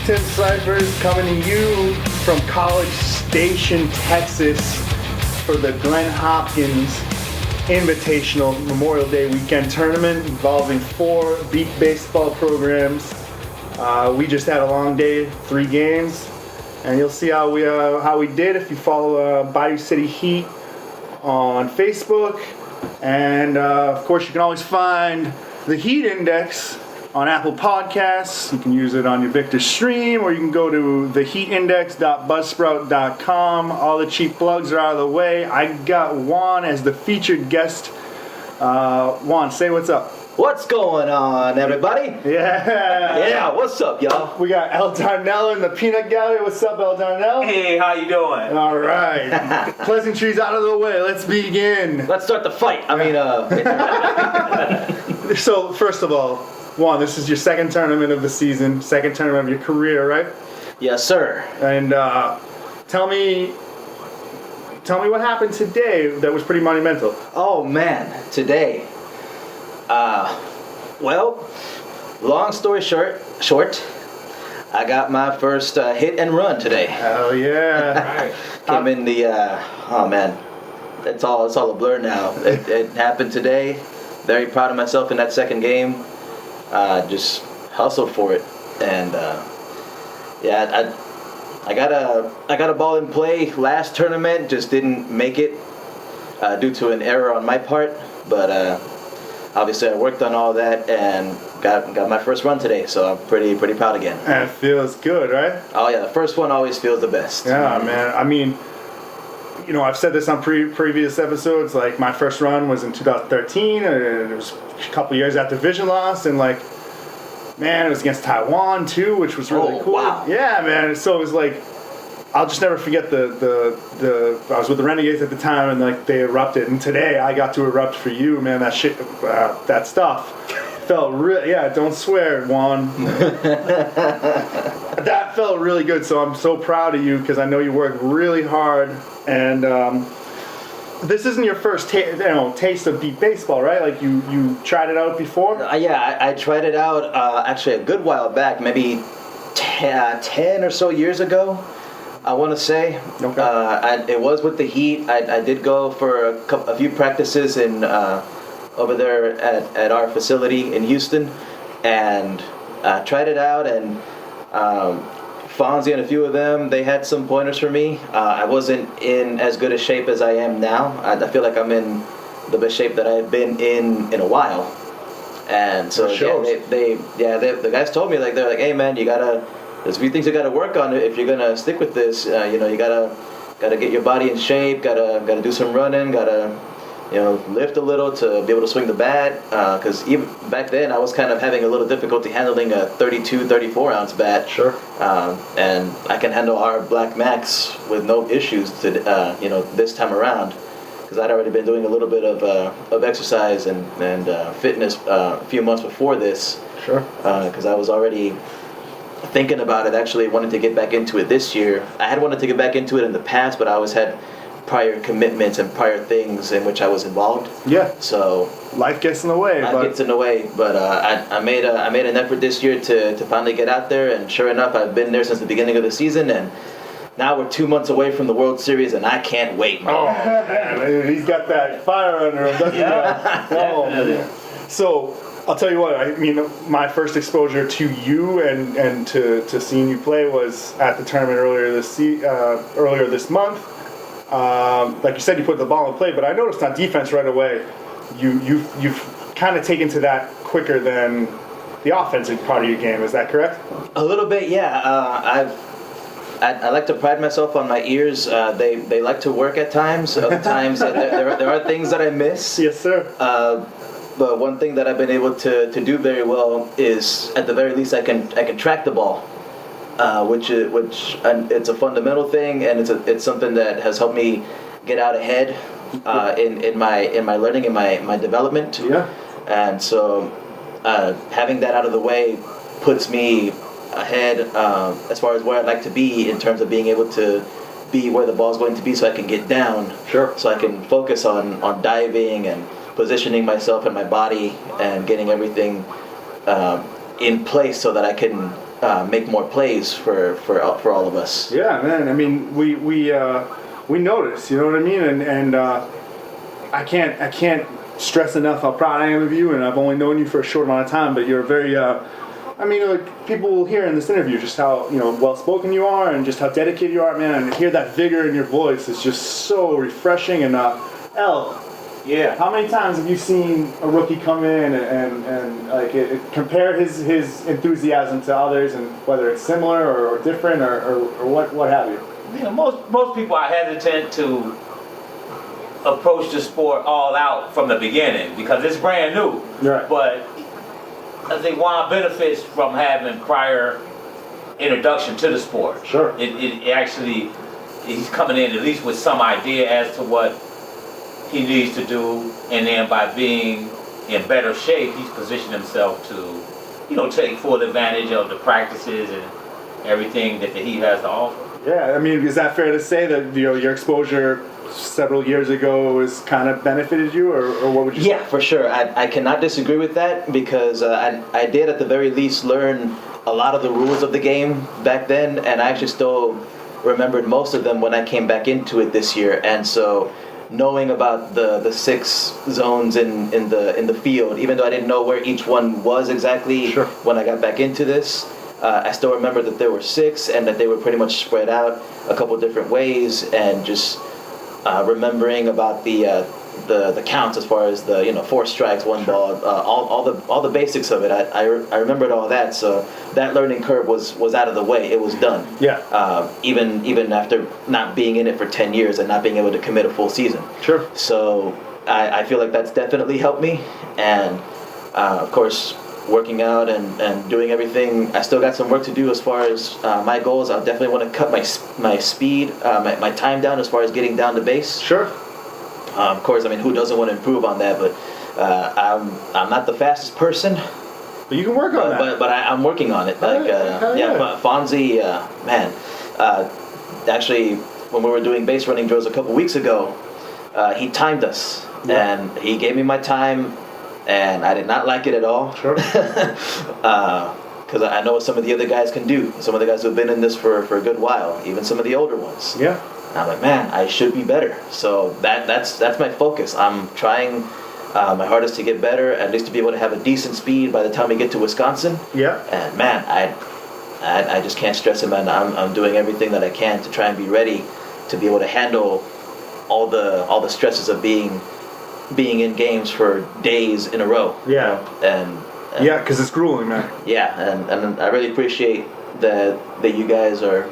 Tim Cyphers coming to you from College Station, Texas for the Glenn Hopkins Invitational Memorial Day Weekend Tournament involving 4 beach baseball programs. We just had a long day, 3 games, and you'll see how we did if you follow Bayou City Heat on Facebook. And of course, you can always find the Heat Index on Apple Podcasts. You can use it on your Victor stream, or you can go to theheatindex.buzzsprout.com. All the cheap plugs are out of the way. I got Juan as the featured guest. Juan, say what's up. What's going on, everybody? Yeah, what's up, y'all? We got El Darnell in the peanut gallery. What's up, El Darnell? Hey, how you doing? All right. Pleasantries out of the way. Let's begin. Let's start the fight. So, first of all, Juan, this is your second tournament of the season, second tournament of your career, right? Yes, sir. And tell me what happened today that was pretty monumental. Oh, man. Today. Well, long story short, I got my first hit and run today. Hell yeah. Right. Came in the, oh, man. It's all a blur now. It happened today. Very proud of myself in that second game. Just hustled for it, and I got a ball in play last tournament, just didn't make it due to an error on my part, but obviously I worked on all that and got my first run today, so I'm pretty proud again. And it feels good, right? Oh yeah, the first one always feels the best. Yeah, man. I mean, you know, I've said this on previous episodes. Like, my first run was in 2013, and it was a couple years after Vision lost, and like, man, it was against Taiwan too, which was really cool. Wow. Yeah, man. So it was like, I'll just never forget the I was with the Renegades at the time, and like they erupted, and today I got to erupt for you, man. That shit, that stuff felt real. Yeah, don't swear, Juan. That felt really good. So I'm so proud of you because I know you worked really hard, and this isn't your first taste of beat baseball, right? Like you tried it out before. Yeah, I tried it out actually a good while back, maybe 10 or so years ago, I want to say. Okay. It was with the Heat. I did go for a few practices in over there at our facility in Houston, and tried it out, and Fonzie and a few of them, they had some pointers for me. I wasn't in as good a shape as I am now. I feel like I'm in the best shape that I've been in a while. And so the guys told me, like, they're like, hey man, there's a few things you gotta work on if you're gonna stick with this. You gotta get your body in shape, gotta do some running, gotta lift a little to be able to swing the bat, because even back then I was kind of having a little difficulty handling a 32, 34 ounce bat. Sure. And I can handle our Black Max with no issues this time around, because I'd already been doing a little bit of exercise and fitness a few months before this. Sure. Because I was already thinking about it, actually wanted to get back into it this year. I had wanted to get back into it in the past, but I always had prior commitments and prior things in which I was involved. Yeah. So life gets in the way. But I made an effort this year to finally get out there, and sure enough, I've been there since the beginning of the season, and now we're 2 months away from the World Series, and I can't wait. Oh man, he's got that fire under him, doesn't he? Oh man. So I'll tell you what. I mean, my first exposure to you and to seeing you play was at the tournament earlier this month. Like you said, you put the ball in play, but I noticed on defense right away, you've kind of taken to that quicker than the offensive part of your game. Is that correct? A little bit, yeah. I like to pride myself on my ears. They like to work at times. Other times there are things that I miss. Yes, sir. But one thing that I've been able to do very well is, at the very least, I can track the ball. Which it's a fundamental thing, and it's something that has helped me get out ahead in my learning, in my development. Yeah. And so having that out of the way puts me ahead as far as where I'd like to be in terms of being able to be where the ball's going to be, so I can get down. Sure. So I can focus on diving and positioning myself and my body and getting everything in place so that I can make more plays for all of us. Yeah, man. I mean, we notice. You know what I mean? And I can't stress enough how proud I am of you. And I've only known you for a short amount of time, but you're very. I mean, like, people will hear in this interview just how well spoken you are and just how dedicated you are, man. And hear that vigor in your voice is just so refreshing. And El. Yeah. How many times have you seen a rookie come in and like compare his enthusiasm to others, and whether it's similar or different or what have you? You know, most people are hesitant to approach the sport all out from the beginning because it's brand new. Right. But I think Juan benefits from having prior introduction to the sport. Sure. It actually, he's coming in at least with some idea as to what he needs to do, and then by being in better shape, he's positioned himself to, take full advantage of the practices and everything that the Heat has to offer. Yeah, I mean, is that fair to say that your exposure several years ago has kind of benefited you, or what would you say? Yeah, for sure. I cannot disagree with that because I did at the very least learn a lot of the rules of the game back then, and I actually still remembered most of them when I came back into it this year. And so knowing about the 6 zones in the field, even though I didn't know where each one was exactly. Sure. When I got back into this, I still remember that there were 6 and that they were pretty much spread out a couple different ways, and just remembering about the counts as far as the 4 strikes, 1 ball, all the basics of it. I remembered all that, so that learning curve was out of the way. It was done. Yeah. Even after not being in it for 10 years and not being able to commit a full season. Sure. So I feel like that's definitely helped me, and of course working out and doing everything. I still got some work to do as far as my goals. I definitely want to cut my speed, my time down as far as getting down to base. Sure. Of course, I mean, who doesn't want to improve on that? But I'm not the fastest person. But you can work on that. But I'm working on it. Like Fonzie, man. Actually, when we were doing base running drills a couple weeks ago, he timed us, and he gave me my time, and I did not like it at all. Sure. Because I know what some of the other guys can do. Some of the guys who've been in this for a good while, even some of the older ones. Yeah. And I'm like, man, I should be better. So that's my focus. I'm trying my hardest to get better, at least to be able to have a decent speed by the time we get to Wisconsin. Yeah. And man, I just can't stress it, man. I'm doing everything that I can to try and be ready to be able to handle all the stresses of being in games for days in a row. Yeah. And Yeah, because it's grueling, man. yeah, and I really appreciate that you guys are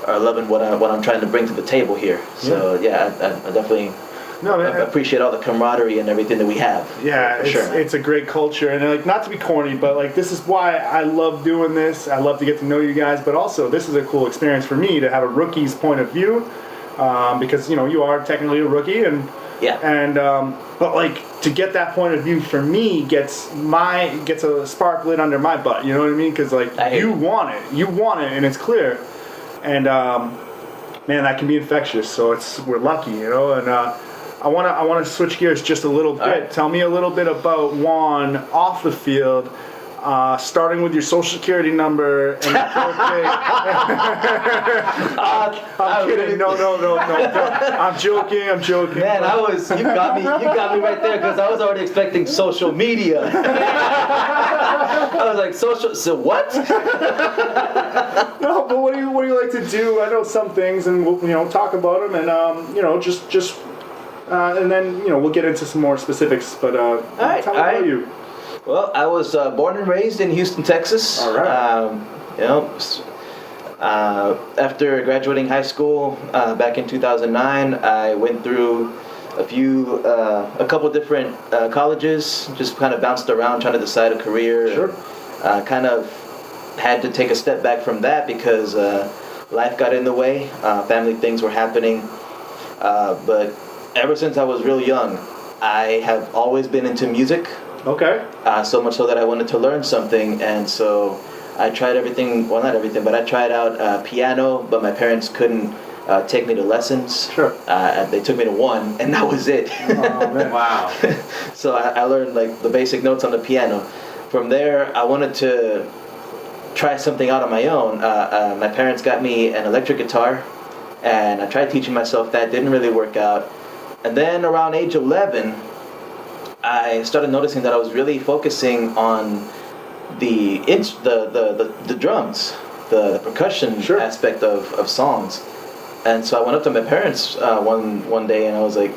loving what I'm trying to bring to the table here. So yeah, I definitely appreciate all the camaraderie and everything that we have. Yeah, for sure. It's a great culture, and like, not to be corny, but like, this is why I love doing this. I love to get to know you guys, but also this is a cool experience for me to have a rookie's point of view, because you are technically a rookie, and yeah, and but like, to get that point of view for me gets a spark lit under my butt. You know what I mean? Because like, you want it, and it's clear. And man, that can be infectious. So we're lucky, and I want to switch gears just a little bit. Right. Tell me a little bit about Juan off the field, starting with your social security number and your birthday. I'm kidding. No. I'm joking. Man, you got me right there, because I was already expecting social media. I was like, so what? No, but what do you like to do? I know some things, and we'll talk about them, and just and then we'll get into some more specifics. But tell me about you. Well, I was born and raised in Houston, Texas. All right. After graduating high school back in 2009, I went through a couple different colleges, just kind of bounced around trying to decide a career. Sure. Kind of had to take a step back from that because life got in the way, family things were happening, but ever since I was real young, I have always been into music. Okay. So much so that I wanted to learn something, and so I tried everything. Well, not everything, but I tried out piano, but my parents couldn't take me to lessons. Sure. They took me to one, and that was it. Oh, man. Wow. So I learned like the basic notes on the piano. From there, I wanted to try something out on my own. My parents got me an electric guitar, and I tried teaching myself that. Didn't really work out. And then around age 11, I started noticing that I was really focusing on the drums, the percussion aspect of songs. And so I went up to my parents one day, and I was like,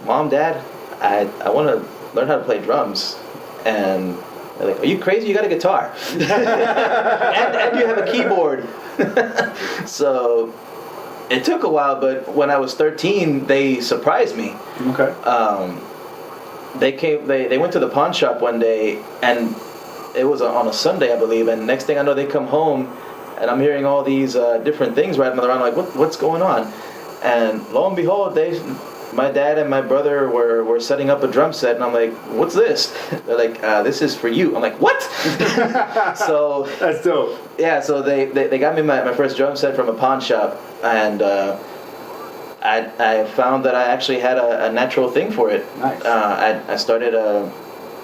Mom, Dad, I want to learn how to play drums. And they're like, are you crazy? You got a guitar. and you have a keyboard. So it took a while, but when I was 13, they surprised me. Okay. They went to the pawn shop one day, and it was on a Sunday, I believe, and next thing I know, they come home, and I'm hearing all these different things rattling around, like, what's going on? And lo and behold, my dad and my brother were setting up a drum set, and I'm like, what's this? They're like, this is for you. I'm like, what? So that's dope. Yeah, so they got me my first drum set from a pawn shop, and I found that I actually had a natural thing for it. Nice. I started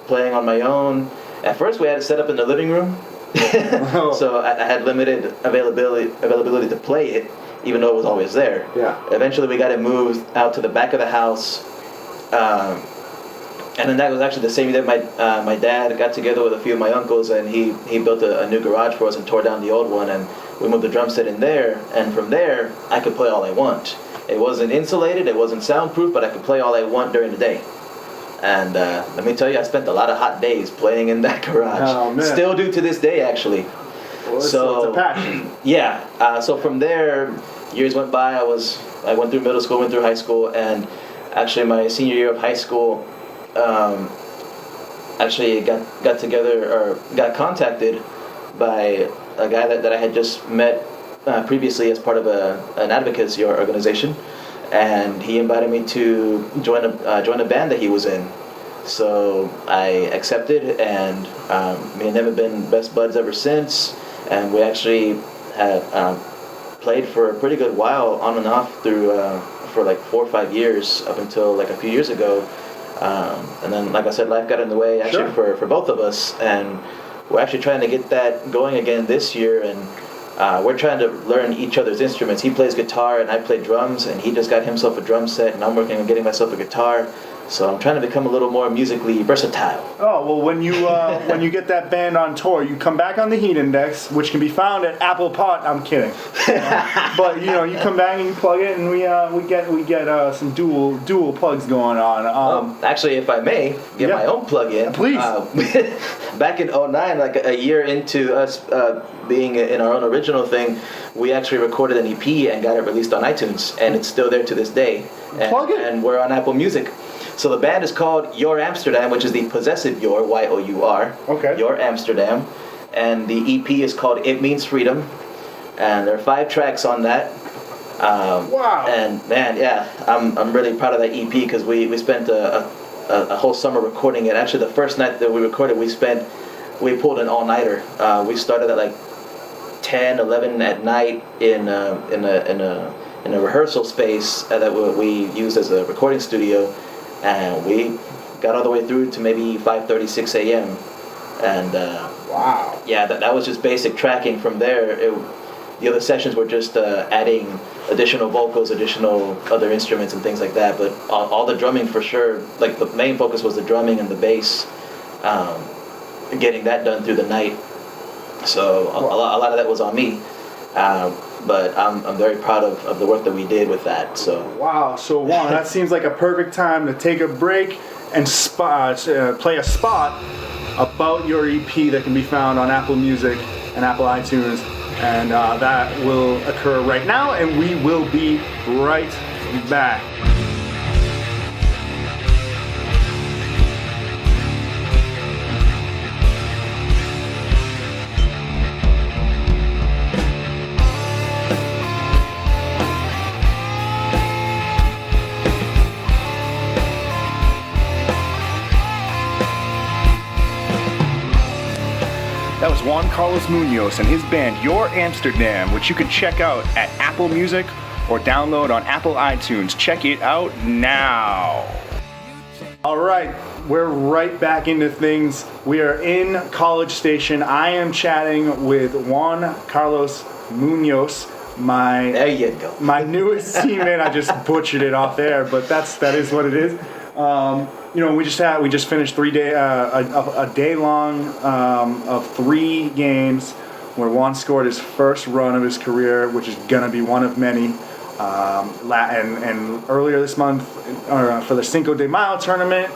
playing on my own. At first, we had it set up in the living room, so I had limited availability to play it, even though it was always there. Yeah. Eventually, we got it moved out to the back of the house, and then that was actually the same day my dad got together with a few of my uncles, and he built a new garage for us and tore down the old one, and we moved the drum set in there, and from there, I could play all I want. It wasn't insulated, it wasn't soundproof, but I could play all I want during the day. And let me tell you, I spent a lot of hot days playing in that garage. Oh, man. Still do to this day, actually. Well, so it's a passion. Yeah. So from there, years went by. I went through middle school, went through high school, and actually my senior year of high school, actually got together or got contacted by a guy that I had just met previously as part of an advocacy organization, and he invited me to join a band that he was in. So I accepted, and me and him have been best buds ever since. And we actually had played for a pretty good while, on and off through for like 4 or 5 years, up until like a few years ago. And then, like I said, life got in the way actually for both of us, and we're actually trying to get that going again this year. And we're trying to learn each other's instruments. He plays guitar and I play drums, and he just got himself a drum set, and I'm working on getting myself a guitar. So I'm trying to become a little more musically versatile. Oh, well, when you get that band on tour, you come back on the Heat Index, which can be found at Apple Pod. I'm kidding. But you come back and you plug it, and we get some dual plugs going on. Actually, if I may, get my own plug-in. Please. Back in 2009, like a year into us being in our own original thing, we actually recorded an EP and got it released on iTunes, and it's still there to this day. Plug it. And we're on Apple Music. So the band is called Your Amsterdam, which is the possessive Your, Y-O-U-R. Okay. Your Amsterdam. And the EP is called It Means Freedom. And there are 5 tracks on that. Wow. And man, yeah, I'm really proud of that EP, because we spent a whole summer recording it. Actually, the first night that we recorded, we pulled an all-nighter. We started at like 10, 11 at night in a rehearsal space that we used as a recording studio. And we got all the way through to maybe 5:30, 6 a.m. And wow. Yeah, that was just basic tracking. From there, the other sessions were just adding additional vocals, additional other instruments and things like that. But all the drumming, for sure, like the main focus was the drumming and the bass, getting that done through the night. So a lot of that was on me. But I'm very proud of the work that we did with that. So wow. So Juan, that seems like a perfect time to take a break and play a spot about your EP that can be found on Apple Music and Apple iTunes, and that will occur right now, and we will be right back. That was Juan Carlos Munoz and his band Your Amsterdam, which you can check out at Apple Music or download on Apple iTunes. Check it out now. All right, we're right back into things. We are in College Station. I am chatting with Juan Carlos Munoz, There you go. my newest teammate. I just butchered it off air, but that is what it is. We just finished a day long of 3 games where Juan scored his first run of his career, which is gonna be one of many. And earlier this month, for the Cinco de Mayo tournament,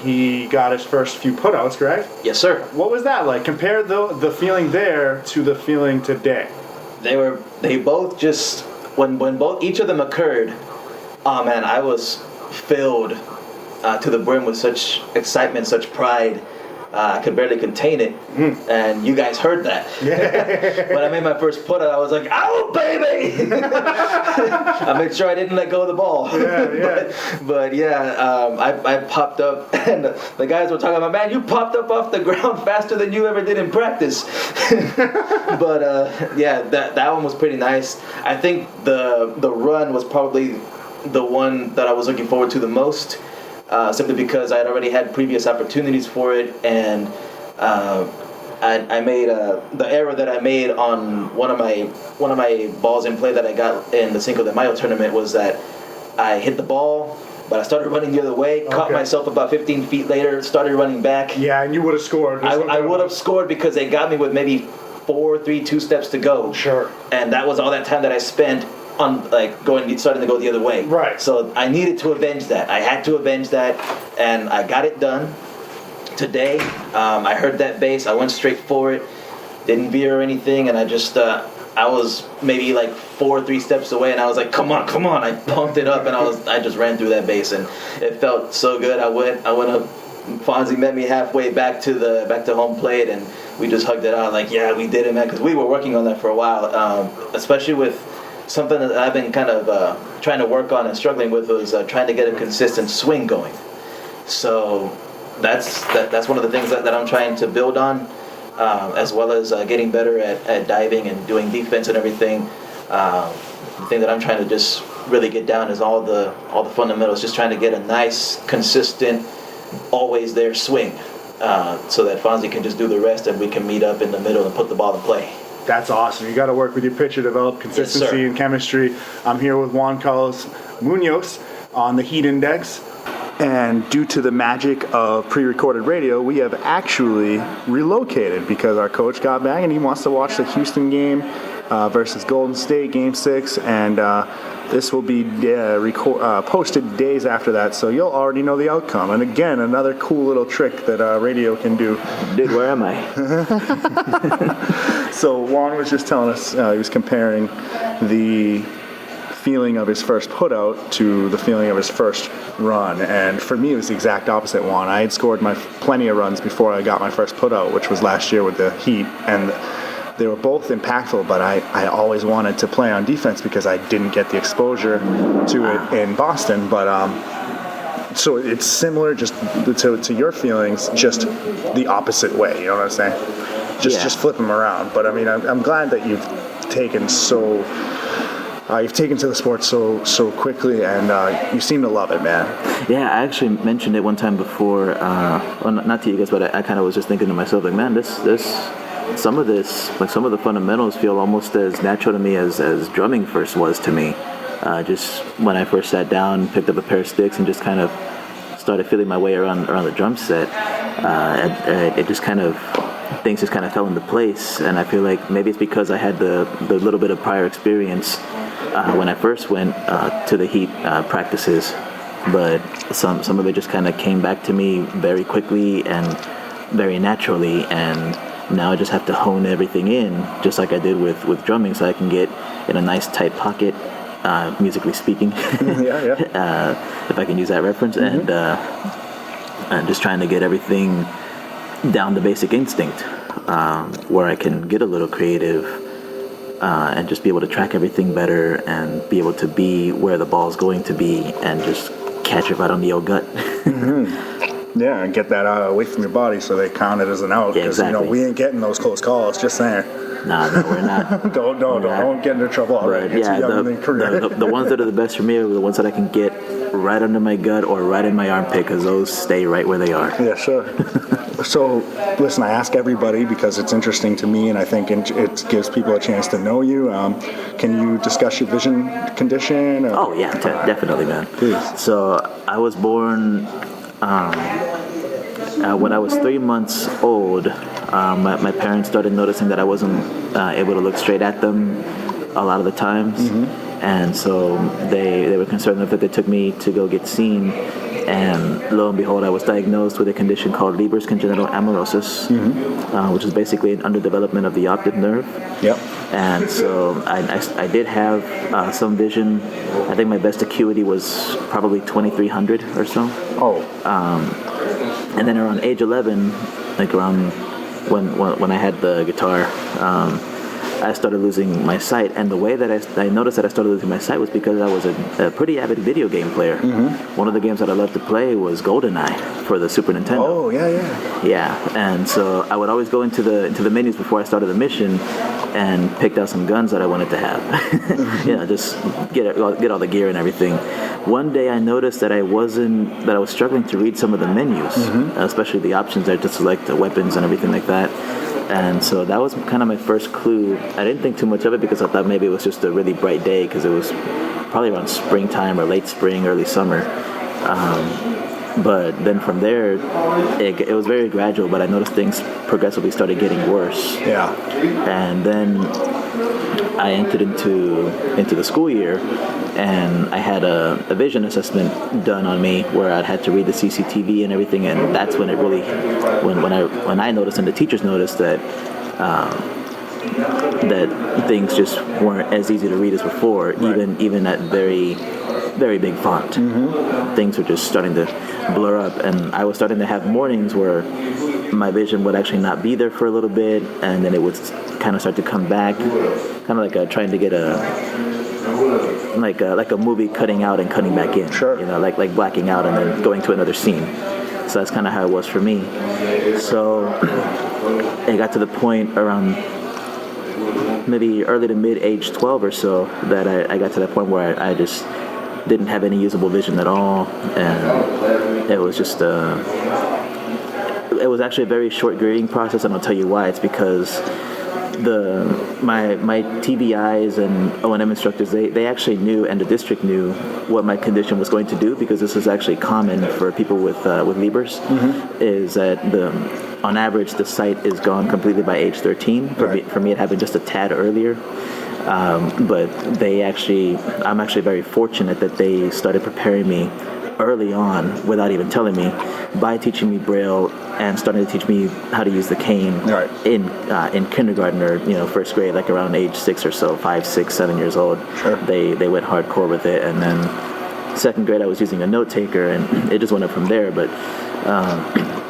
he got his first few putouts, correct? Yes, sir. What was that like? Compare the feeling there to the feeling today. They both just when both each of them occurred. Oh man, I was filled to the brim with such excitement, such pride. I could barely contain it, and you guys heard that. When I made my first putt, I was like, "Ow, baby!" I made sure I didn't let go of the ball. But I popped up, and the guys were talking about, "Man, you popped up off the ground faster than you ever did in practice." But that one was pretty nice. I think the run was probably the one that I was looking forward to the most. Simply because I had already had previous opportunities for it, and I made the error that I made on one of my balls in play that I got in the Cinco de Mayo tournament was that I hit the ball, but I started running the other way, caught myself about 15 feet later, started running back. Yeah, and you would have scored. I would have scored because they got me with maybe 2 steps to go. Sure. And that was all that time that I spent on starting to go the other way. Right. So I needed to avenge that. I had to avenge that, and I got it done today. I heard that bass. I went straight for it. Didn't veer or anything, and I just I was maybe like 3 steps away, and I was like, come on. I pumped it up, and I just ran through that bass, and it felt so good. I went up. Fonzie met me halfway back to home plate, and we just hugged it out like, yeah, we did it, man, because we were working on that for a while, especially with something that I've been kind of trying to work on and struggling with was trying to get a consistent swing going. So that's one of the things that I'm trying to build on, as well as getting better at diving and doing defense and everything. The thing that I'm trying to just really get down is all the fundamentals, just trying to get a nice, consistent, always there swing, so that Fonzie can just do the rest and we can meet up in the middle and put the ball in play. That's awesome. You got to work with your pitcher, develop consistency and chemistry. I'm here with Juan Carlos Munoz on the Heat Index. And due to the magic of pre-recorded radio, we have actually relocated because our coach got back and he wants to watch the Houston game versus Golden State, Game 6. And this will be posted days after that, so you'll already know the outcome. And again, another cool little trick that radio can do. Dude, where am I? So Juan was just telling us, he was comparing the feeling of his first putout to the feeling of his first run. And for me, it was the exact opposite, Juan. I had scored plenty of runs before I got my first putout, which was last year with the Heat. And they were both impactful, but I always wanted to play on defense because I didn't get the exposure to it in Boston. But so it's similar just to your feelings, just the opposite way. You know what I'm saying? Just flip them around. But I mean, I'm glad that you've taken to the sport so quickly, and you seem to love it, man. Yeah, I actually mentioned it one time before. Well, not to you guys, but I kind of was just thinking to myself, like, man, some of the fundamentals feel almost as natural to me as drumming first was to me. Just when I first sat down, picked up a pair of sticks, and just kind of started feeling my way around the drum set, it just kind of, things just kind of fell into place. And I feel like maybe it's because I had the little bit of prior experience when I first went to the Heat practices, but some of it just kind of came back to me very quickly and very naturally, and now I just have to hone everything in, just like I did with drumming, so I can get in a nice tight pocket, musically speaking. If I can use that reference, and just trying to get everything down to basic instinct, where I can get a little creative and just be able to track everything better and be able to be where the ball's going to be and just catch it right on the old gut. Yeah, and get that away from your body so they count it as an out. Yeah, because exactly. we ain't getting those close calls. Just saying. Nah, no, we're not. Don't get into trouble already. But It's a yeah, young in the career. the ones that are the best for me are the ones that I can get right under my gut or right in my armpit, because those stay right where they are. Yeah, sure. So, listen, I ask everybody because it's interesting to me, and I think it gives people a chance to know you. Can you discuss your vision condition? Oh, yeah, definitely, man. Please. So, I was born when I was 3 months old. My parents started noticing that I wasn't able to look straight at them a lot of the times. Mm-hmm. And so they were concerned enough that they took me to go get seen. And lo and behold, I was diagnosed with a condition called Leber's congenital amaurosis, which is basically an underdevelopment of the optic nerve. Yep. And so I did have some vision. I think my best acuity was probably 2300 or so. Oh. And then around age 11, like around when I had the guitar, I started losing my sight. And the way that I noticed that I started losing my sight was because I was a pretty avid video game player. Mm-hmm. One of the games that I loved to play was GoldenEye for the Super Nintendo. Oh, yeah. Yeah, and so I would always go into the menus before I started the mission and picked out some guns that I wanted to have. Just get all the gear and everything. One day I noticed that I was struggling to read some of the menus, especially the options there to select the weapons and everything like that. And so that was kind of my first clue. I didn't think too much of it because I thought maybe it was just a really bright day because it was probably around springtime or late spring, early summer. But then from there, it was very gradual, but I noticed things progressively started getting worse. Yeah. And then I entered into the school year, and I had a vision assessment done on me where I'd had to read the CCTV and everything, and that's when it really, when I noticed and the teachers noticed that that things just weren't as easy to read as before, right. even at very, very big font. Mm-hmm. Things were just starting to blur up, and I was starting to have mornings where my vision would actually not be there for a little bit, and then it would kind of start to come back, kind of like trying to get like a movie cutting out and cutting back in. Sure. Like blacking out and then going to another scene. So that's kind of how it was for me. So it got to the point around maybe early to mid age 12 or so that I got to that point where I just didn't have any usable vision at all, and it was just it was actually a very short grading process, and I'll tell you why. It's because my TBIs and O&M instructors, they actually knew, and the district knew what my condition was going to do, because this is actually common for people with Leber's, is that on average the sight is gone completely by age 13. For me it happened just a tad earlier. But I'm actually very fortunate that they started preparing me early on without even telling me, by teaching me Braille and starting to teach me how to use the cane in kindergarten or first grade, like around age 6 or so, 5, 6, 7 years old. Sure. They went hardcore with it, and then second grade I was using a note taker, and it just went up from there. But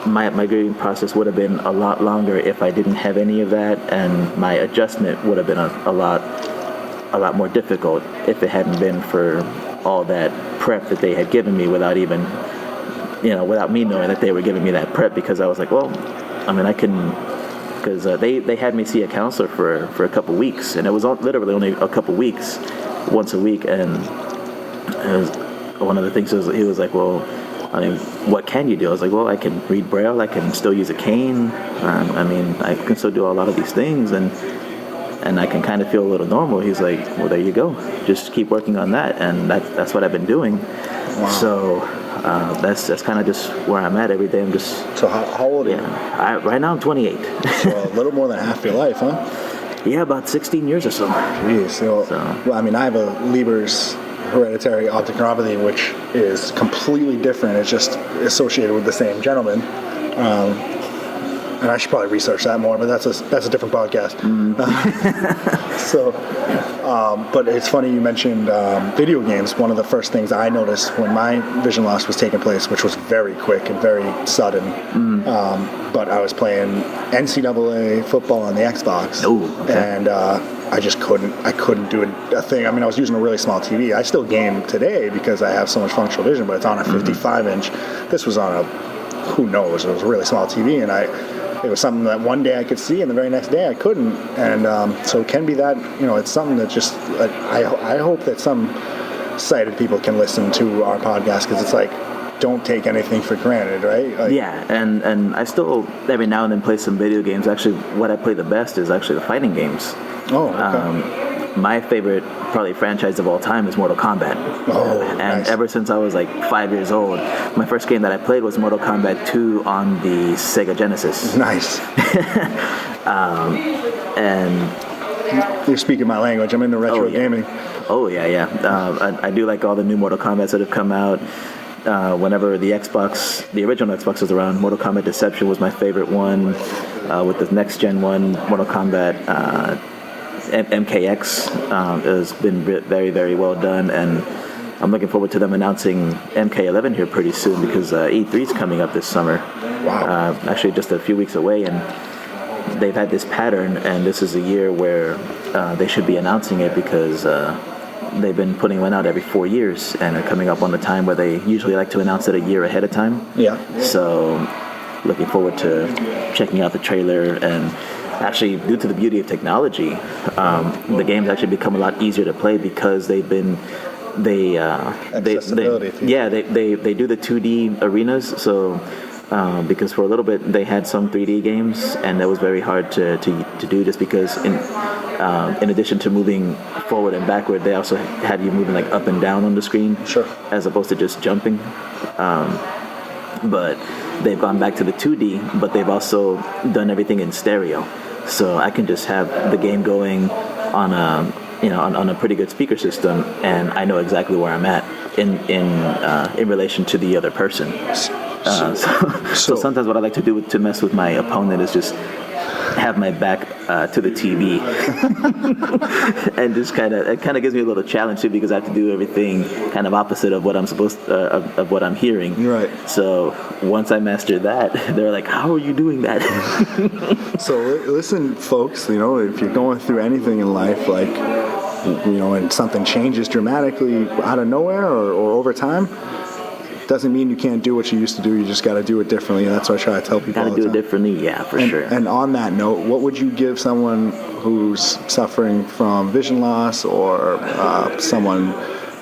my grading process would have been a lot longer if I didn't have any of that, and my adjustment would have been a lot more difficult if it hadn't been for all that prep that they had given me without even, without me knowing that they were giving me that prep, because I was like, well, I mean, I can, because they had me see a counselor for a couple weeks, and it was literally only a couple weeks, once a week, and it was, one of the things was, he was like, well, I mean, what can you do? I was like, well, I can read Braille, I can still use a cane, I mean, I can still do a lot of these things, and I can kind of feel a little normal. He's like, well, there you go. Just keep working on that, and that's what I've been doing. Wow. So that's kind of just where I'm at every day. I'm just. So how old are you? Right now I'm 28. So a little more than half your life, huh? Yeah, about 16 years or so. Jeez. Well, I mean, I have a Leber's hereditary optic neuropathy, which is completely different. It's just associated with the same gentleman. And I should probably research that more, but that's a different podcast. But it's funny you mentioned video games. One of the first things I noticed when my vision loss was taking place, which was very quick and very sudden, but I was playing NCAA football on the Xbox, and I just couldn't do a thing. I mean, I was using a really small TV. I still game today because I have so much functional vision, but it's on a 55-inch. This was on a, who knows, it was a really small TV, and it was something that one day I could see and the very next day I couldn't. And so it can be that, it's something that just, I hope that some sighted people can listen to our podcast, because it's like, don't take anything for granted, right? Like, yeah, and I still every now and then play some video games. Actually, what I play the best is actually the fighting games. Oh, okay. My favorite probably franchise of all time is Mortal Kombat. Oh, and nice. ever since I was like 5 years old, my first game that I played was Mortal Kombat 2 on the Sega Genesis. Nice. And You're speaking my language. I'm into retro yeah. gaming. oh yeah. I do like all the new Mortal Kombats that have come out. Whenever the original Xbox was around, Mortal Kombat Deception was my favorite one. With the next gen one, Mortal Kombat MKX has been very, very well done, and I'm looking forward to them announcing MK11 here pretty soon, because E3 is coming up this summer. Wow. Actually, just a few weeks away, and they've had this pattern, and this is a year where they should be announcing it, because they've been putting one out every 4 years, and are coming up on the time where they usually like to announce it a year ahead of time. Yeah. So, looking forward to checking out the trailer. And actually, due to the beauty of technology, the game's actually become a lot easier to play, because they do the 2D arenas. So because for a little bit they had some 3D games, and that was very hard to do, just because in addition to moving forward and backward, they also had you moving like up and down on the screen, Sure. as opposed to just jumping. But they've gone back to the 2D, but they've also done everything in stereo. So I can just have the game going on a pretty good speaker system, and I know exactly where I'm at in relation to the other person. So sometimes what I like to do to mess with my opponent is just have my back to the TV, and just it kind of gives me a little challenge too, because I have to do everything kind of opposite of what I'm of what I'm hearing. Right. So once I master that, they're like, "How are you doing that?" So listen, folks, if you're going through anything in life, like, and something changes dramatically out of nowhere or over time, doesn't mean you can't do what you used to do. You just got to do it differently, and that's what I try to tell people. Gotta do it differently, yeah, for sure. And on that note, what would you give someone who's suffering from vision loss, or someone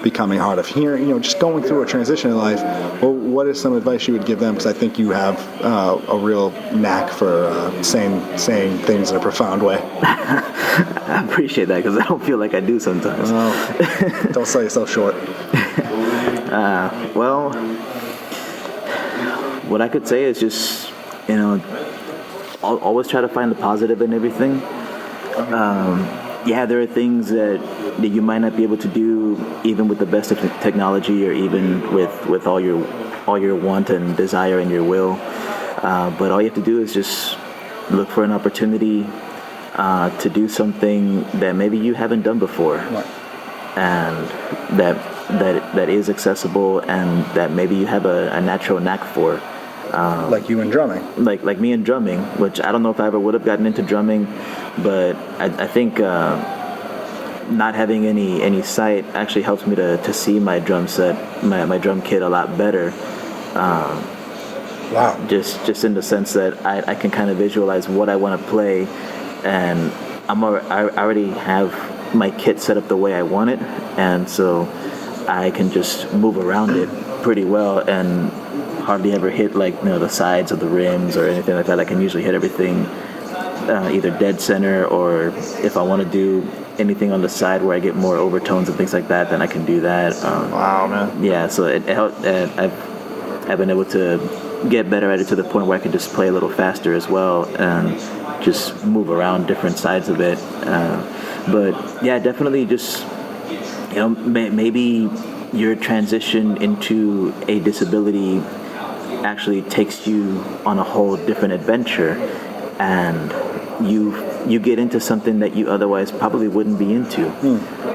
becoming hard of hearing, just going through a transition in life? Well, what is some advice you would give them? Because I think you have a real knack for saying things in a profound way. I appreciate that, because I don't feel like I do sometimes. Oh, don't sell yourself short. Well, what I could say is just, always try to find the positive in everything. There are things that you might not be able to do even with the best of technology, or even with all your want and desire and your will. But all you have to do is just look for an opportunity to do something that maybe you haven't done before. Right. And that is accessible, and that maybe you have a natural knack for. Like you in drumming. Like me in drumming, which I don't know if I ever would have gotten into drumming, but I think not having any sight actually helps me to see my drum set, my drum kit a lot better. Wow. Just in the sense that I can kind of visualize what I want to play, and I already have my kit set up the way I want it, and so I can just move around it pretty well, and hardly ever hit the sides of the rims or anything like that. I can usually hit everything either dead center, or if I want to do anything on the side where I get more overtones and things like that, then I can do that. Wow, man. Yeah, so it helped. I've been able to get better at it to the point where I can just play a little faster as well, and just move around different sides of it. But yeah, definitely just, maybe your transition into a disability actually takes you on a whole different adventure, and you get into something that you otherwise probably wouldn't be into,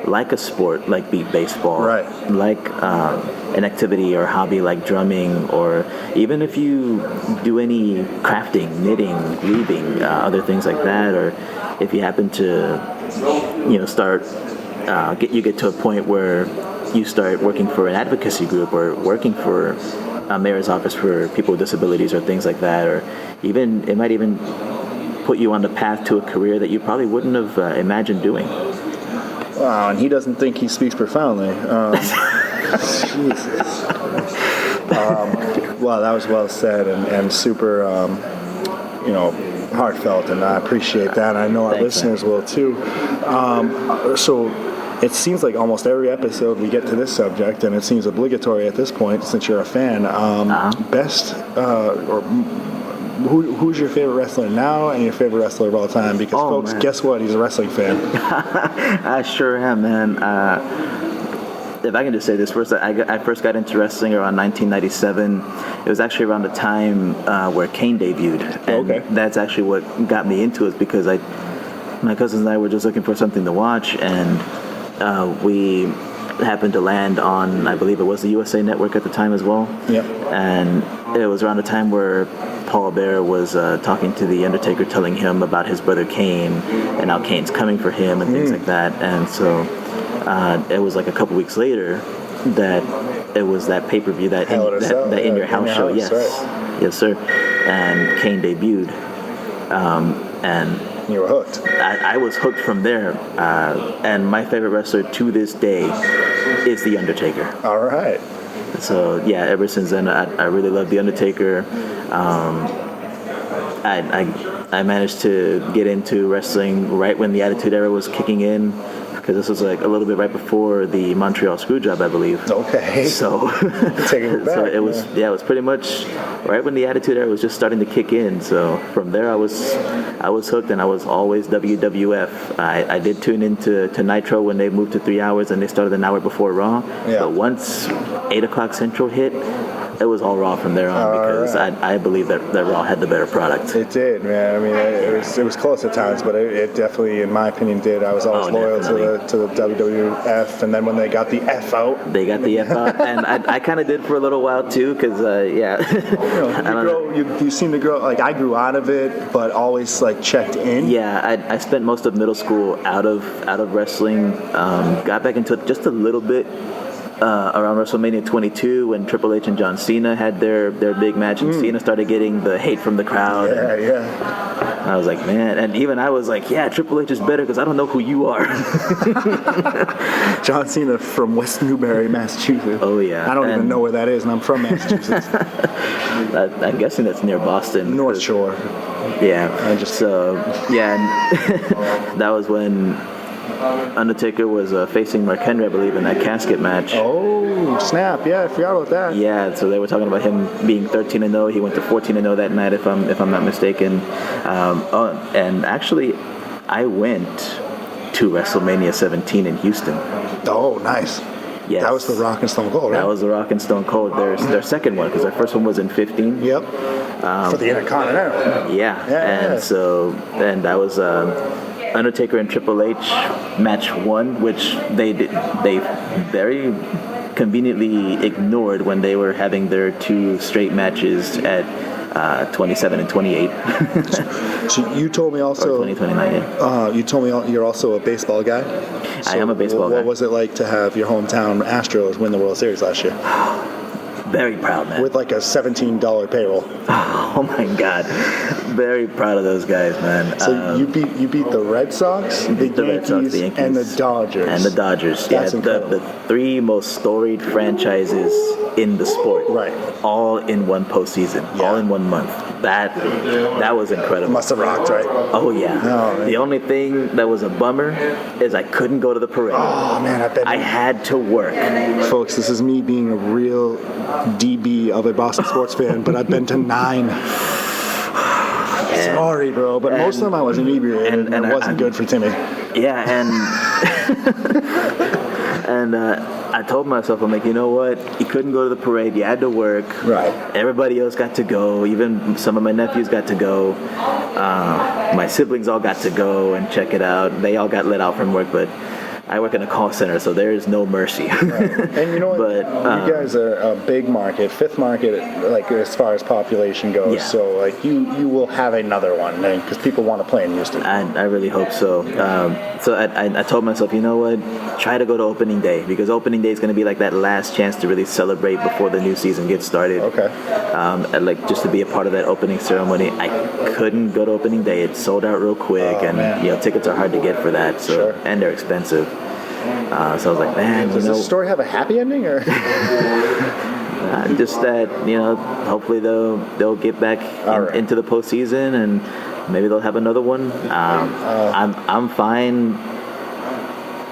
like a sport like baseball, right? Like an activity or hobby like drumming, or even if you do any crafting, knitting, weaving, other things like that, or if you happen to start get to a point where you start working for an advocacy group, or working for mayor's office for people with disabilities or things like that, or even it might even put you on the path to a career that you probably wouldn't have imagined doing. Wow, and he doesn't think he speaks profoundly. Jesus. Well, that was well said and super, heartfelt, and I appreciate that. I know our listeners will too. So it seems like almost every episode we get to this subject, and it seems obligatory at this point since you're a fan. Best or who's your favorite wrestler now and your favorite wrestler of all time? Because folks, guess what? He's a wrestling fan. I sure am, man. If I can just say this first, I first got into wrestling around 1997. It was actually around the time where Kane debuted. And that's actually what got me into it, because my cousins and I were just looking for something to watch, and we happened to land on, I believe it was the USA Network at the time as well. Yep. And it was around the time where Paul Bearer was talking to The Undertaker, telling him about his brother Kane, and now Kane's coming for him and things like that. And so it was like a couple weeks later that it was that pay-per-view, that In Your House show. Yes, right. Yes, sir. And Kane debuted, and you were hooked. I was hooked from there, and my favorite wrestler to this day is The Undertaker. All right. So yeah, ever since then, I really love The Undertaker. I managed to get into wrestling right when the Attitude Era was kicking in, because this was like a little bit right before the Montreal Screwjob, I believe. Okay. So, taking it back. So it was it was pretty much right when the Attitude Era was just starting to kick in. So from there, I was hooked, and I was always WWF. I did tune into Nitro when they moved to 3 hours, and they started an hour before Raw. Yeah. But once 8 o'clock Central hit, it was all Raw from there on, because I believe that Raw had the better product. It did, man. I mean, it was close at times, but it definitely, in my opinion, did. I was always loyal to the WWF, and then when they got the F out. They got the F out, and I kind of did for a little while too, because you seem to grow, like I grew out of it, but always like checked in. Yeah, I spent most of middle school out of wrestling. Got back into it just a little bit around WrestleMania 22 when Triple H and John Cena had their big match, and Cena started getting the hate from the crowd. Yeah. I was like, man, and even I was like, yeah, Triple H is better because I don't know who you are. John Cena from West Newbury, Massachusetts. Oh yeah. I don't even know where that is, and I'm from Massachusetts. I'm guessing that's near Boston. North Shore. Yeah. That was when Undertaker was facing Mark Henry, I believe, in that casket match. Oh, snap. Yeah, I forgot about that. Yeah, so they were talking about him being 13-0. He went to 14-0 that night, if I'm not mistaken. And actually, I went to WrestleMania 17 in Houston. Oh, nice. Yes. That was the Rock and Stone Cold, right? That was the Rock and Stone Cold. Their second one, because their first one was in 15. Yep. For the Intercontinental. Yeah. And that was Undertaker and Triple H match 1, which they very conveniently ignored when they were having their 2 straight matches at 27 and 28. So you told me also. Or 2029, yeah. You told me you're also a baseball guy. I am a baseball guy. What was it like to have your hometown Astros win the World Series last year? Very proud, man. With like a $17 payroll. Oh my God. Very proud of those guys, man. So you beat the Red Sox, the Yankees, and the Dodgers. And the Dodgers. That's incredible. The 3 most storied franchises in the sport. Right. All in one postseason. Yeah. All in 1 month. That was incredible. Must have rocked, right? Oh yeah. Oh, the only thing that was a bummer is I couldn't go to the parade. Oh man, I had to work. Folks, this is me being a real DB of a Boston sports fan, but I've been to 9. Sorry, bro, but most of them I was inebriated, and it wasn't good for Timmy. Yeah, and I told myself, I'm like, you know what? You couldn't go to the parade. You had to work. Right. Everybody else got to go. Even some of my nephews got to go. My siblings all got to go and check it out. They all got let out from work, but I work in a call center, so there is no mercy. Right. And you know what? But, you guys are a big market, fifth market, like as far as population goes. Yeah. So like you will have another one because people want to play in Houston. I really hope so. So I told myself, you know what? Try to go to opening day, because opening day is going to be like that last chance to really celebrate before the new season gets started. Okay. And like just to be a part of that opening ceremony. I couldn't go to opening day. It sold out real quick, Oh, and man. tickets are hard to get for that. So Sure. and they're expensive. So I was like, man, Does this story have a happy ending or? just that hopefully they'll get back right. into the postseason, and maybe they'll have another one. I'm fine.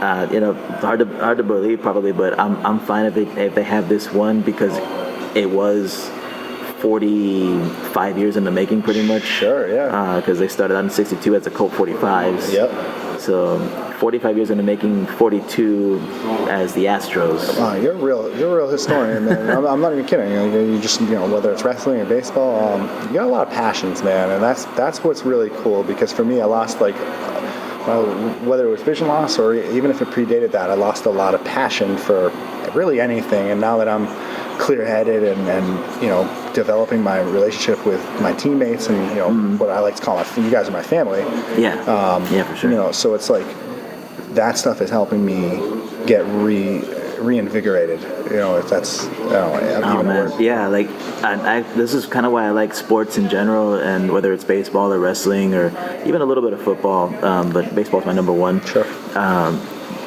Hard to believe probably, but I'm fine if they have this one, because it was 45 years in the making, pretty much. Sure, yeah. Because they started out in '62 as the Colt 45s. Yep. So 45 years in the making, 42 as the Astros. Wow, you're a real historian, man. I'm not even kidding. You just whether it's wrestling or baseball, you got a lot of passions, man, and that's what's really cool. Because for me, I lost whether it was vision loss or even if it predated that, I lost a lot of passion for really anything. And now that I'm clear-headed and developing my relationship with my teammates and what I like to call you guys are my family. Yeah. Yeah, for sure. So it's like that stuff is helping me get reinvigorated. If that's even a word. Yeah, like this is kind of why I like sports in general, and whether it's baseball or wrestling or even a little bit of football, but baseball's my number one. Sure.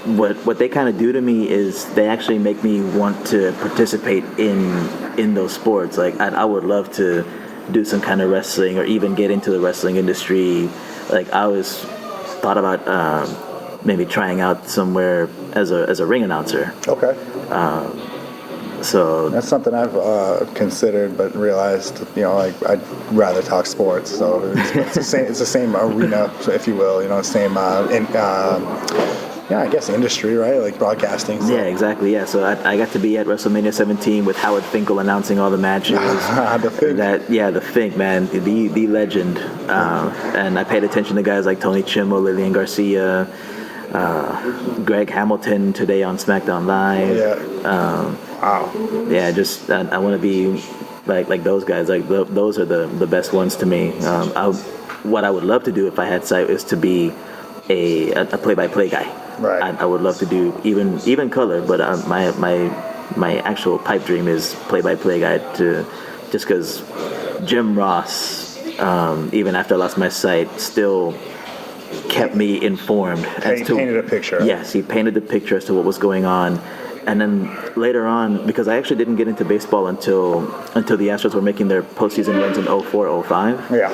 What they kind of do to me is they actually make me want to participate in those sports. Like I would love to do some kind of wrestling or even get into the wrestling industry. Like I always thought about maybe trying out somewhere as a ring announcer. Okay. So that's something I've considered, but realized I'd rather talk sports. So it's the same arena, if you will. Same I guess industry, right? Like broadcasting. So. Yeah, exactly. Yeah, so I got to be at WrestleMania 17 with Howard Finkel announcing all the matches. The Fink. The Fink, man, the legend. And I paid attention to guys like Tony Chimel, Lillian Garcia, Greg Hamilton today on SmackDown Live. Yeah. Wow. Yeah, just I want to be like those guys. Like those are the best ones to me. What I would love to do if I had sight is to be a play-by-play guy. Right. I would love to do even color, but my actual pipe dream is play-by-play guy. Just because Jim Ross, even after I lost my sight, still kept me informed. He painted a picture. Yes, he painted the picture as to what was going on. And then later on, because I actually didn't get into baseball until the Astros were making their postseason runs in 04, 05. Yeah.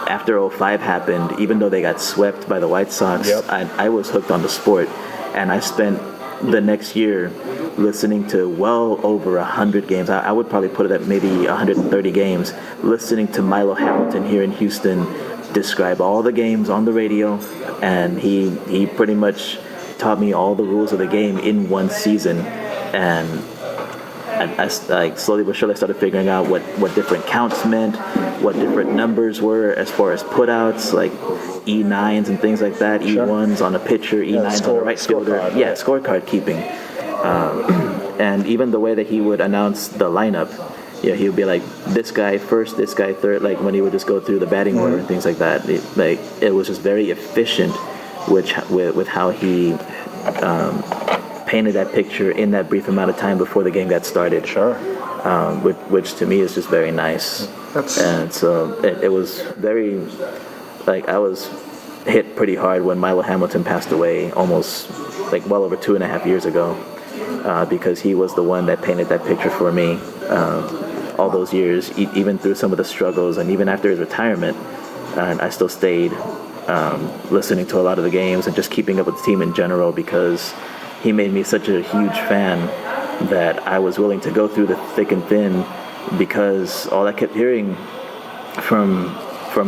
After 05 happened, even though they got swept by the White Sox, Yep. I was hooked on the sport. And I spent the next year listening to well over 100 games. I would probably put it at maybe 130 games, listening to Milo Hamilton here in Houston describe all the games on the radio. And he pretty much taught me all the rules of the game in one season. And I slowly but surely started figuring out what different counts meant, what different numbers were as far as putouts, like E9s and things like that, Sure. E1s on a pitcher, E9s on a right fielder. Scorecard, Yeah, right. scorecard keeping. And even the way that he would announce the lineup, he would be like, this guy first, this guy third, like when he would just go through the batting order and things like that. It was just very efficient with how he painted that picture in that brief amount of time before the game got started. Sure. Which to me is just very nice. And so it was very, I was hit pretty hard when Milo Hamilton passed away almost well over 2.5 years ago, because he was the one that painted that picture for me all those years, even through some of the struggles, and even after his retirement. And I still stayed listening to a lot of the games and just keeping up with the team in general, because he made me such a huge fan that I was willing to go through the thick and thin, because all I kept hearing from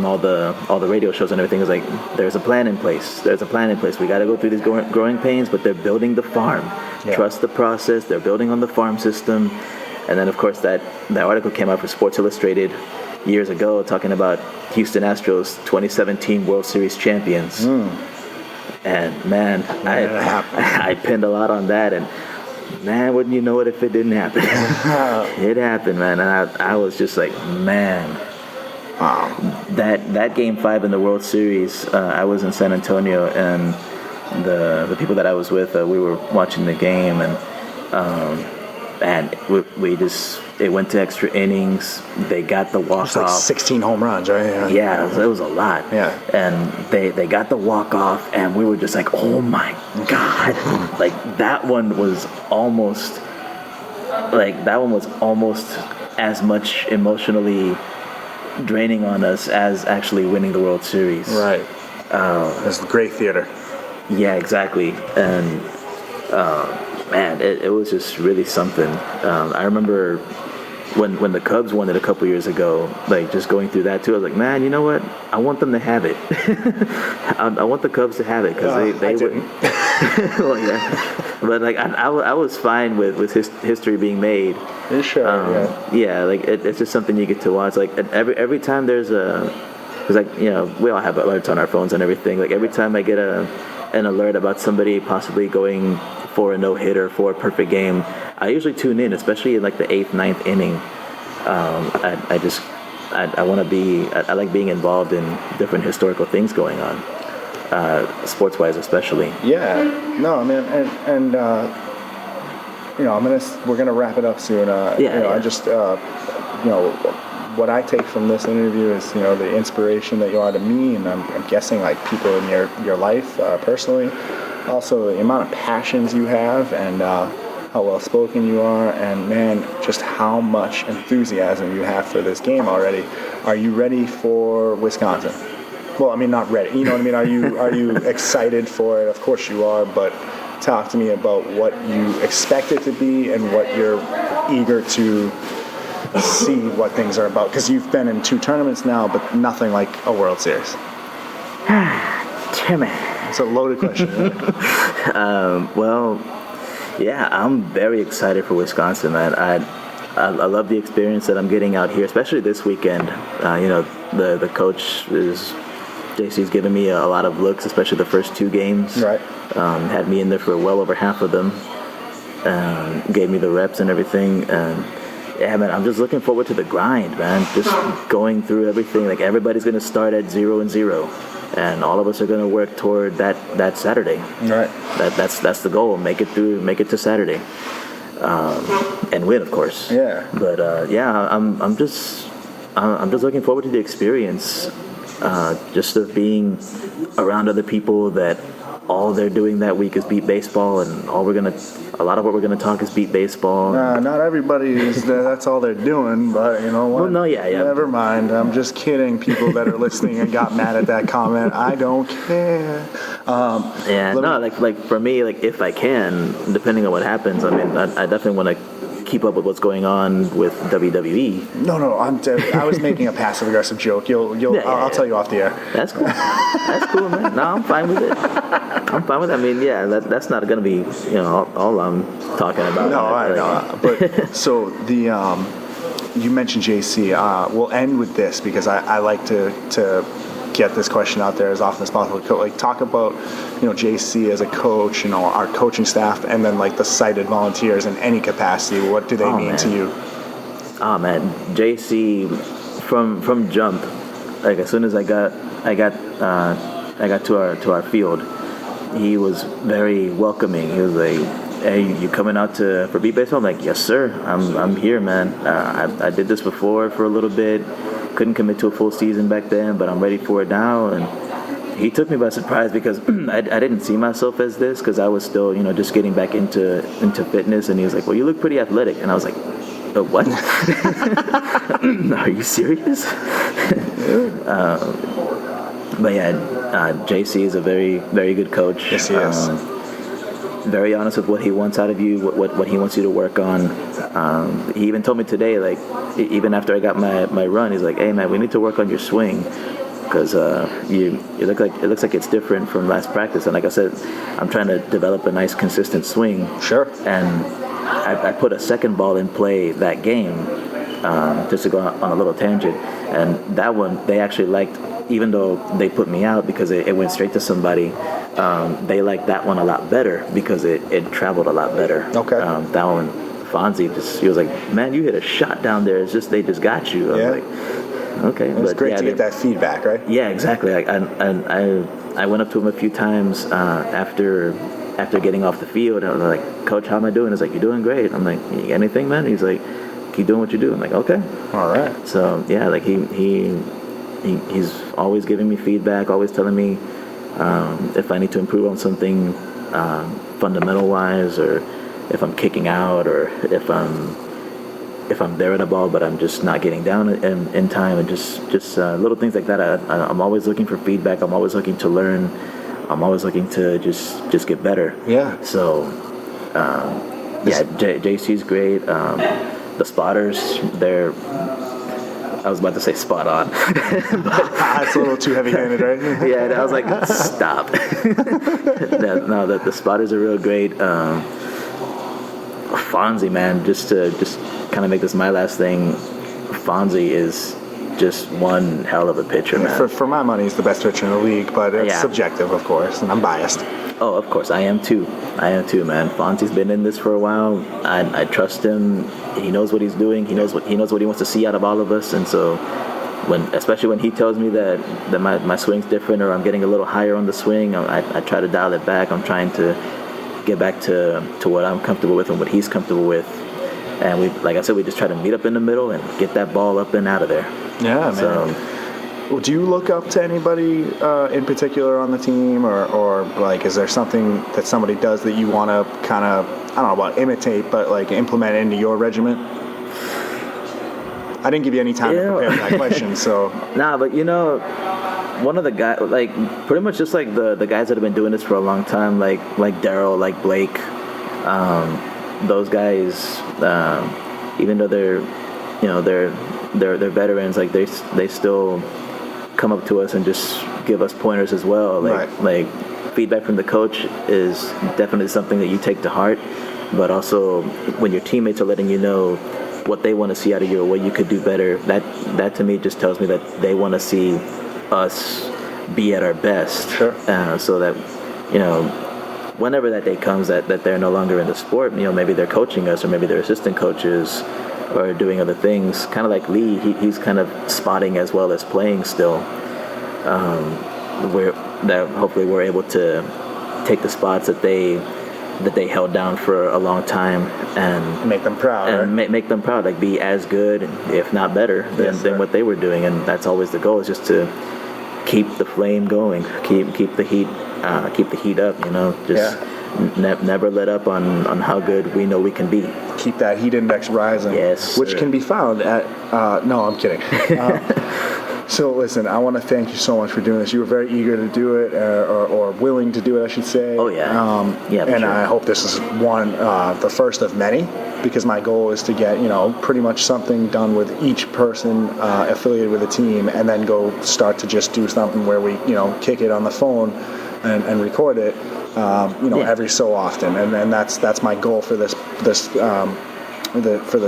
all the radio shows and everything was like, there's a plan in place. There's a plan in place. We got to go through these growing pains, but they're building the farm. Yeah. Trust the process. They're building on the farm system. And then, of course, that article came out for Sports Illustrated years ago talking about Houston Astros 2017 World Series champions. And man, I pinned a lot on that, and man, wouldn't you know it if it didn't happen? It happened, man, and I was just like, man. That Game 5 in the World Series, I was in San Antonio, and the people that I was with, we were watching the game, and it went to extra innings. They got the walk It's off. like 16 home runs, right? Yeah, it was a lot. Yeah. And they got the walk off, and we were just like, oh my God. Like that one was almost as much emotionally draining on us as actually winning the World Series. Right. It's great theater. Yeah, exactly. And man, it was just really something. I remember when the Cubs won it a couple years ago, like just going through that too. I was like, man, you know what? I want them to have it. I want the Cubs to have it because they didn't. Well, yeah. But like I was fine with history being made. Sure. Yeah, like it's just something you get to watch. Like every time there's because like we all have alerts on our phones and everything. Like every time I get an alert about somebody possibly going for a no-hitter, for a perfect game, I usually tune in, especially in like the 8th, 9th inning. I want to be. I like being involved in different historical things going on, sports-wise especially. Yeah. No, I mean, and we're gonna wrap it up soon. I just what I take from this interview is the inspiration that you are to me, and I'm guessing like people in your life personally. Also, the amount of passions you have, and how well spoken you are, and man, just how much enthusiasm you have for this game already. Are you ready for Wisconsin? Well, I mean, not ready. You know what I mean? Are you excited for it? Of course you are, but talk to me about what you expect it to be and what you're eager to see what things are about. Because you've been in 2 tournaments now, but nothing like a World Series. Timmy. It's a loaded question. Well, yeah, I'm very excited for Wisconsin, man. I love the experience that I'm getting out here, especially this weekend. The coach JC's given me a lot of looks, especially the first 2 games. Right. Had me in there for well over half of them. Gave me the reps and everything. And yeah, man, I'm just looking forward to the grind, man. Just going through everything. Like everybody's gonna start at 0-0, and all of us are gonna work toward that Saturday. Right. That's the goal. Make it to Saturday, and win, of course. Yeah. But I'm just looking forward to the experience, just of being around other people that all they're doing that week is beat baseball, and a lot of what we're gonna talk is beat baseball. Not everybody is. That's all they're doing, but you know what? Well, no, yeah. Never mind. I'm just kidding. People that are listening and got mad at that comment. I don't care. Like for me, like if I can, depending on what happens, I mean, I definitely want to keep up with what's going on with WWE. No, I was making a passive-aggressive joke. I'll tell you off the air. That's cool. That's cool, man. No, I'm fine with it. I mean, yeah, that's not going to be, all I'm talking about. No, I know. But so you mentioned JC. We'll end with this because I like to get this question out there as often as possible. Like talk about JC as a coach, our coaching staff, and then like the sighted volunteers in any capacity. What do they mean to you? Oh man, JC from jump, like as soon as I got to our field, he was very welcoming. He was like, "Hey, you coming out for beat baseball?" I'm like, "Yes, sir. I'm here, man. I did this before for a little bit. Couldn't commit to a full season back then, but I'm ready for it now." And he took me by surprise because I didn't see myself as this because I was still, just getting back into fitness. And he was like, "Well, you look pretty athletic." And I was like, "What? Are you serious?" But yeah, JC is a very, very good coach. Yes, he is. Very honest with what he wants out of you, what he wants you to work on. He even told me today, like, even after I got my run, he's like, "Hey man, we need to work on your swing because it looks like it's different from last practice." And like I said, I'm trying to develop a nice consistent swing. Sure. And I put a second ball in play that game, just to go on a little tangent. And that one they actually liked, even though they put me out because it went straight to somebody. they liked that one a lot better because it traveled a lot better. Okay. That one, Fonzie he was like, man, you hit a shot down there. It's just they just got you. I was like, okay. It was great to get that feedback, right? Yeah, exactly. I went up to him a few times after getting off the field. I was like, Coach, how am I doing? He's like, you're doing great. I'm like, you got anything, man? He's like, keep doing what you do. I'm like, okay. All right. So yeah, like he's always giving me feedback, always telling me if I need to improve on something fundamental wise, or if I'm kicking out, or if I'm there at a ball but I'm just not getting down in time, and just little things like that. I'm always looking for feedback. I'm always looking to learn. I'm always looking to just get better. Yeah. So JC's great. The spotters, I was about to say spot on. That's a little too heavy-handed, right? Yeah, I was like, stop. The spotters are real great. Fonzie, man, just kind of make this my last thing. Fonzie is just one hell of a pitcher, man. For my money, he's the best pitcher in the league, but it's subjective, of course, and I'm biased. Oh, of course, I am too, man. Fonzie's been in this for a while. I trust him. He knows what he's doing. He knows what he wants to see out of all of us. And so, especially when he tells me that my swing's different, or I'm getting a little higher on the swing, I try to dial it back. I'm trying to get back to what I'm comfortable with and what he's comfortable with. And like I said, we just try to meet up in the middle and get that ball up and out of there. Yeah, man. So, well, do you look up to anybody in particular on the team, or like, is there something that somebody does that you want to kind of, I don't know about imitate, but like implement into your regiment? I didn't give you any time to prepare for that question, so. Nah, but one of the guys, like pretty much just like the guys that have been doing this for a long time, like Daryl, like Blake, those guys, even though they're veterans, like they still come up to us and just give us pointers as well. Like feedback from the coach is definitely something that you take to heart, but also when your teammates are letting you know what they want to see out of you or what you could do better, that to me just tells me that they want to see us be at our best. Sure. So that whenever that day comes that they're no longer in the sport, maybe they're coaching us, or maybe they're assistant coaches or doing other things, kind of like Lee, he's kind of spotting as well as playing still, hopefully we're able to take the spots that they held down for a long time and make them proud, and right? make them proud, like be as good, if not better, than what they were doing. And that's always the goal, is just to keep the flame going, keep the heat up, never let up on how good we know we can be. Keep that heat index rising. Yes, which sir. Can be found at no, I'm kidding. So listen, I want to thank you so much for doing this. You were very eager to do it, or willing to do it, I should say. Oh yeah. And sure. I hope this is the first of many, because my goal is to get pretty much something done with each person affiliated with a team, and then go start to just do something where we kick it on the phone and record it every so often, and that's my goal for this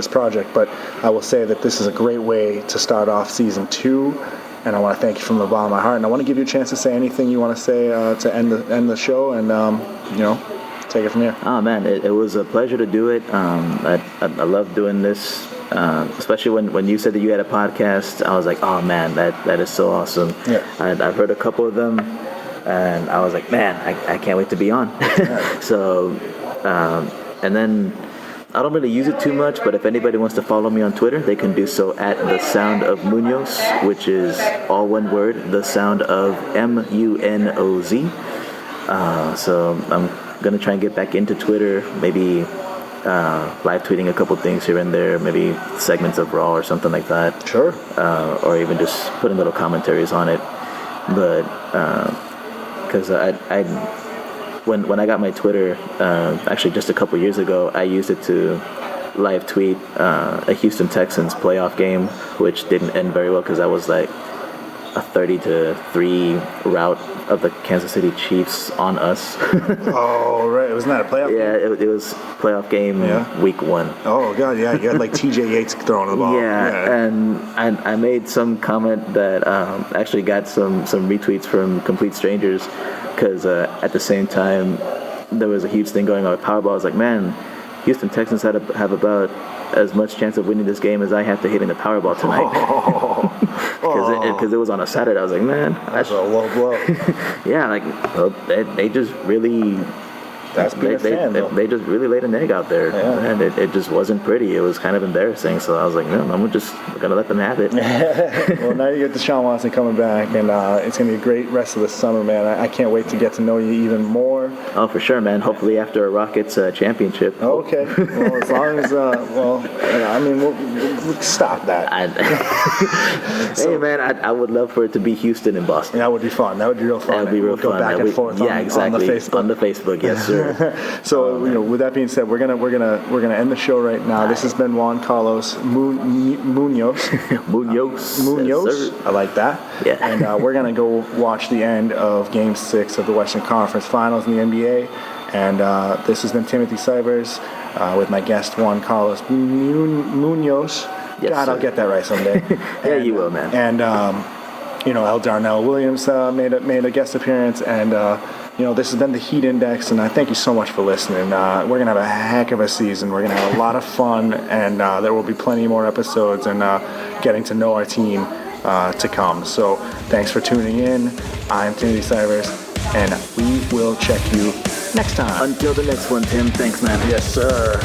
project. But I will say that this is a great way to start off season 2, and I want to thank you from the bottom of my heart, and I want to give you a chance to say anything you want to say to end the show, and take it from here. Oh man, it was a pleasure to do it. I love doing this, especially when you said that you had a podcast. I was like, oh man, that is so awesome. Yeah. I've heard a couple of them, and I was like, man, I can't wait to be on. Yeah. So, and then I don't really use it too much, but if anybody wants to follow me on Twitter, they can do so at The Sound of Munoz, which is all one word, The Sound of Munoz. So I'm going to try and get back into Twitter, maybe live tweeting a couple things here and there, maybe segments of Raw or something like that. Sure. Or even just putting little commentaries on it. But because when I got my Twitter, actually just a couple years ago, I used it to live tweet a Houston Texans playoff game, which didn't end very well because I was like a 30-3 rout of the Kansas City Chiefs on us. Oh, right. Wasn't that a playoff game? Yeah, it was playoff game, week 1. Oh, God, yeah. You had like TJ Yates throwing the ball. Yeah, and I made some comment that actually got some retweets from complete strangers, because at the same time, there was a huge thing going on with Powerball. I was like, man, Houston Texans have about as much chance of winning this game as I have to hitting the Powerball tonight. Because it was on a Saturday. I was like, man, That's a low blow. yeah, like they just really. That's being a fan, though. They just really laid an egg out there, and it just wasn't pretty. It was kind of embarrassing. So I was like, no, I'm just gonna let them have it. Well, now you get Deshaun Watson coming back, and it's gonna be a great rest of the summer, man. I can't wait to get to know you even more. Oh, for sure, man. Hopefully after a Rockets championship. Okay. Well, as long as I mean, we'll stop that. Hey, man, I would love for it to be Houston and Boston. That would be fun. That would be real fun. That would be real we'll fun. Go back and forth. Exactly. On the Facebook. Yes, sir. So with that being said, we're gonna end the show right now. This has been Juan Carlos Munoz. Munoz. Yes, I like that. Yeah. And we're gonna go watch the end of Game 6 of the Western Conference Finals in the NBA. And this has been Timothy Sivers with my guest Juan Carlos Munoz. Yes, God, sir. I'll get that right someday. Yeah, you will, man. And L. Darnell Williams made a guest appearance, and this has been the Heat Index, and I thank you so much for listening. We're gonna have a heck of a season. We're gonna have a lot of fun, and there will be plenty more episodes and getting to know our team to come. So thanks for tuning in. I'm Timothy Sivers, and we will check you next time. Until the next one, Tim. Thanks, man. Yes, sir.